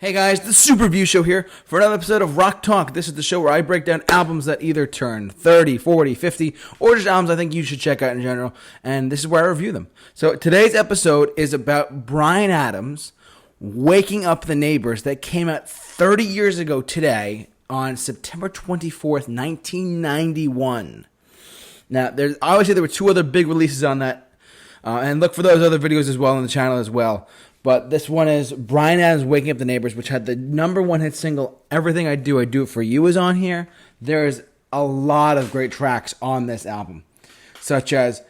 Hey guys, the Super Review Show here for another episode of Rock Talk. This is the show where I break down albums that either turn 30, 40, 50, or just albums I think you should check out in general, and this is where I review them. So today's episode is about Bryan Adams' Waking Up the Neighbors that came out 30 years ago today on September 24th, 1991. Now, obviously there were two other big releases on that, and look for those other videos as well on the channel as well. But this one is Bryan Adams' Waking Up the Neighbors, which had the number one hit single, Everything I Do It For You is on here. There's a lot of great tracks on this album, such as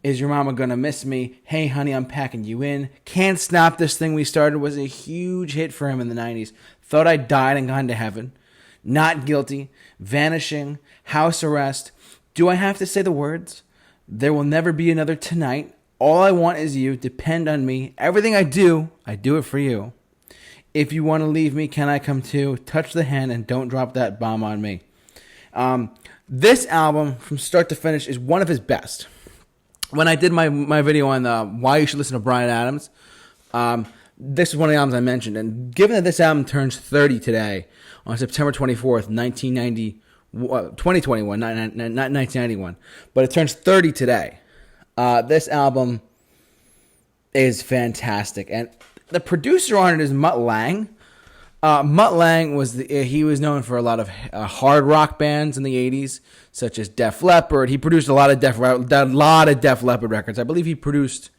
Is Your Mama Gonna Miss Me? Hey Honey, I'm Packing You In. Can't Stop This Thing We Started was a huge hit for him in the 90s. Thought I Died and Gone to Heaven. Not Guilty. Vanishing. House Arrest. Do I Have to Say the Words? There Will Never Be Another Tonight. All I Want Is You, Depend on Me, Everything I Do It For You. If You Want to Leave Me, Can I Come Too? Touch the Hand and Don't Drop That Bomb on Me. This album, from start to finish, is one of his best. When I did my video on why you should listen to Bryan Adams, this is one of the albums I mentioned. And given that this album turns 30 today, on September 24th, 2021, not 1991, but it turns 30 today. This album is fantastic, and the producer on it is Mutt Lange. Mutt Lange he was known for a lot of hard rock bands in the 80s, such as Def Leppard. He produced a lot of Def Leppard records. I believe he produced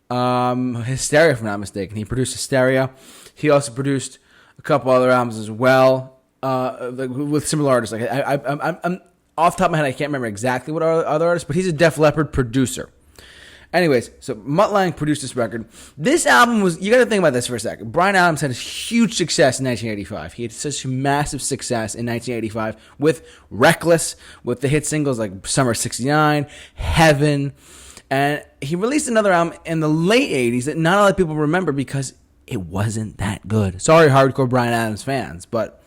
Hysteria, if I'm not mistaken. He produced Hysteria. He also produced a couple other albums as well with similar artists. Like I'm off the top of my head, I can't remember exactly what other artists, but he's a Def Leppard producer. Anyways, so Mutt Lange produced this record. This album was, you got to think about this for a second. Bryan Adams had huge success in 1985. He had such massive success in 1985 with Reckless, with the hit singles like Summer '69, Heaven, and he released another album in the late 80s that not a lot of people remember because it wasn't that good. Sorry, hardcore Bryan Adams fans, but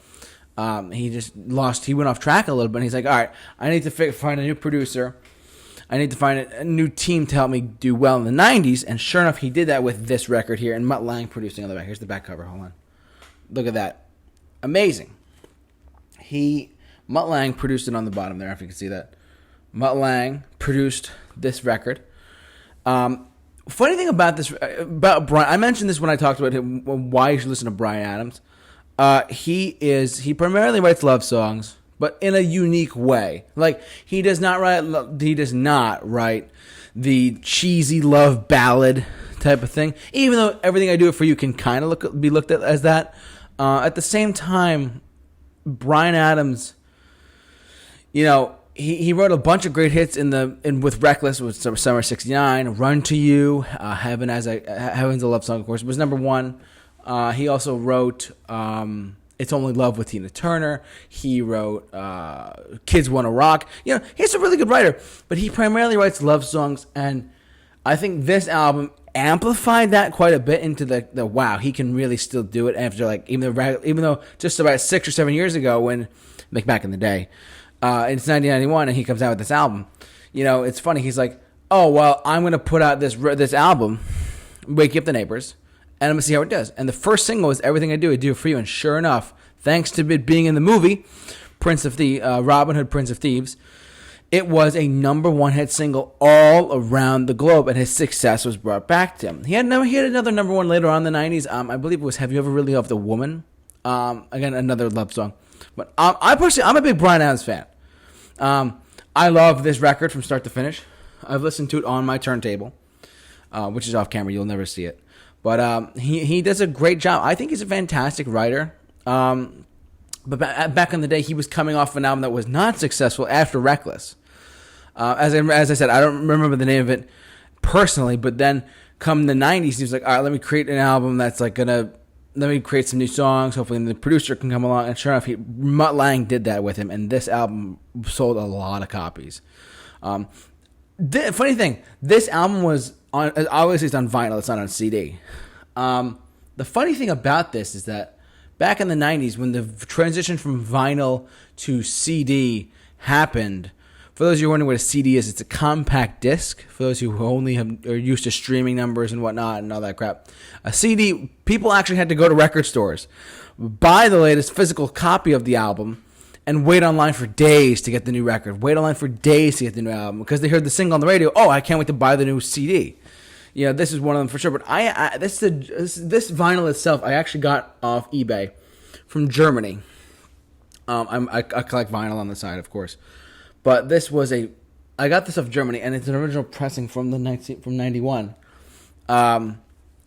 he went off track a little bit, and he's like, all right, I need to find a new producer. I need to find a new team to help me do well in the 90s, and sure enough, he did that with this record here, and Mutt Lange producing on the back. Here's the back cover. Hold on. Look at that. Amazing. Mutt Lange produced it on the bottom there, if you can see that. Mutt Lange produced this record. Funny thing about Bryan, I mentioned this when I talked about him, why you should listen to Bryan Adams. He primarily writes love songs, but in a unique way. Like, he does not write the cheesy love ballad type of thing, even though Everything I Do It For You can kind of be looked at as that. At the same time, Bryan Adams, he wrote a bunch of great hits with Reckless, with Summer '69, Run to You, Heaven's a Love Song, of course, was number one. He also wrote It's Only Love with Tina Turner. He wrote Kids Wanna Rock. He's a really good writer, but he primarily writes love songs, and I think this album amplified that quite a bit into the wow, he can really still do it after, even though just about 6 or 7 years ago, when, back in the day, it's 1991, and he comes out with this album. It's funny, he's like, oh, well, I'm going to put out this album, Wake Up the Neighbors, and I'm going to see how it does. And the first single is Everything I Do It For You. And sure enough, thanks to it being in the movie, Robin Hood, Prince of Thieves, it was a number one hit single all around the globe, and his success was brought back to him. He had another number one later on in the 90s. I believe it was Have You Ever Really Loved a Woman? Again, another love song. But I'm a big Bryan Adams fan. I love this record from start to finish. I've listened to it on my turntable, which is off camera. You'll never see it. But he does a great job. I think he's a fantastic writer. But back in the day, he was coming off an album that was not successful after Reckless. As I said, I don't remember the name of it personally, but then come the 90s, he was like, all right, let me create an album that's let me create some new songs. Hopefully the producer can come along. And sure enough, Mutt Lange did that with him, and this album sold a lot of copies. Funny thing, this album was obviously it's on vinyl, it's not on CD. The funny thing about this is that back in the 90s, when the transition from vinyl to CD happened, For those of you who are wondering what a CD is, it's a compact disc. For those who only are used to streaming numbers and whatnot and all that crap, a CD, people actually had to go to record stores, buy the latest physical copy of the album, and wait online for days to get the new record. Wait online for days to get the new album because they heard the single on the radio. Oh, I can't wait to buy the new CD. This is one of them for sure. But this vinyl itself, I actually got off eBay from Germany. I collect vinyl on the side, of course. But I got this off Germany, and it's an original pressing from 91, of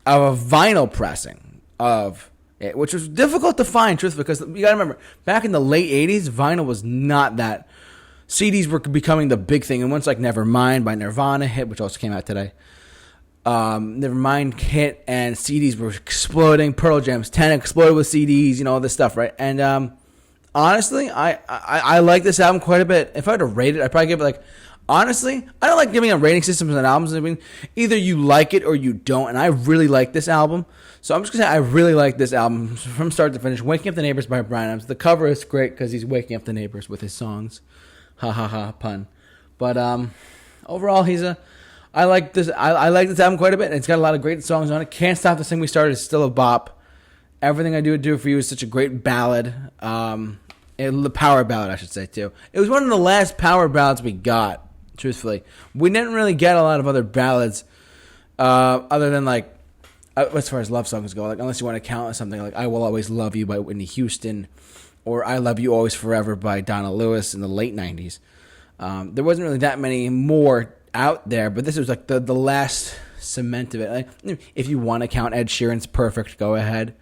a vinyl pressing of it, which was difficult to find, truthfully, because you got to remember, back in the late 80s, vinyl was not that. CDs were becoming the big thing, and once like Nevermind by Nirvana hit, which also came out today, Nevermind hit, and CDs were exploding. Pearl Jam's 10 exploded with CDs, all this stuff, right? And honestly, I like this album quite a bit. If I had to rate it, I'd probably give it honestly, I don't like giving a rating systems on albums. I mean, either you like it or you don't, and I really like this album. So I'm just going to say I really like this album from start to finish. Waking Up the Neighbors by Bryan. The cover is great because he's waking up the neighbors with his songs. Ha ha ha, pun. But overall, I like this album quite a bit. It's got a lot of great songs on it. Can't Stop the Thing We Started is still a bop. Everything I Do For You is such a great ballad. The power ballad, I should say, too. It was one of the last power ballads we got, truthfully. We didn't really get a lot of other ballads other than, as far as love songs go, unless you want to count something like I Will Always Love You by Whitney Houston or I Love You Always Forever by Donna Lewis in the late 90s. There wasn't really that many more out there, but this was the last cement of it. If you want to count Ed Sheeran's Perfect, go ahead.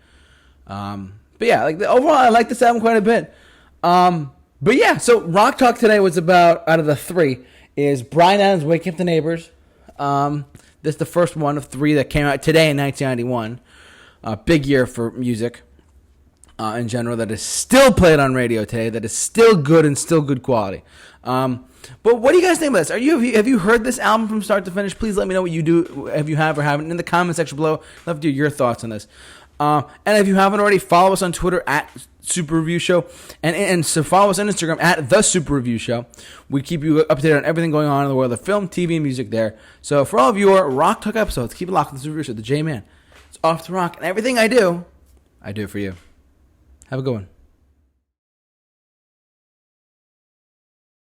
But yeah, overall, I like this album quite a bit. But yeah, so Rock Talk today was about, out of the three, is Bryan Adams' Waking Up the Neighbors. This is the first one of three that came out today in 1991. Big year for music in general that is still played on radio today, that is still good and still good quality. But what do you guys think about this? Have you heard this album from start to finish? Please let me know what you do, if you have or haven't, in the comment section below. I'd love to hear your thoughts on this. And if you haven't already, follow us on Twitter at Super Review Show, and so follow us on Instagram at The Super Review Show. We keep you updated on everything going on in the world of film, TV, and music there. So for all of your Rock Talk episodes, keep it locked with The Super Review Show, the J-Man. It's off to rock, and everything I do for you. Have a good one.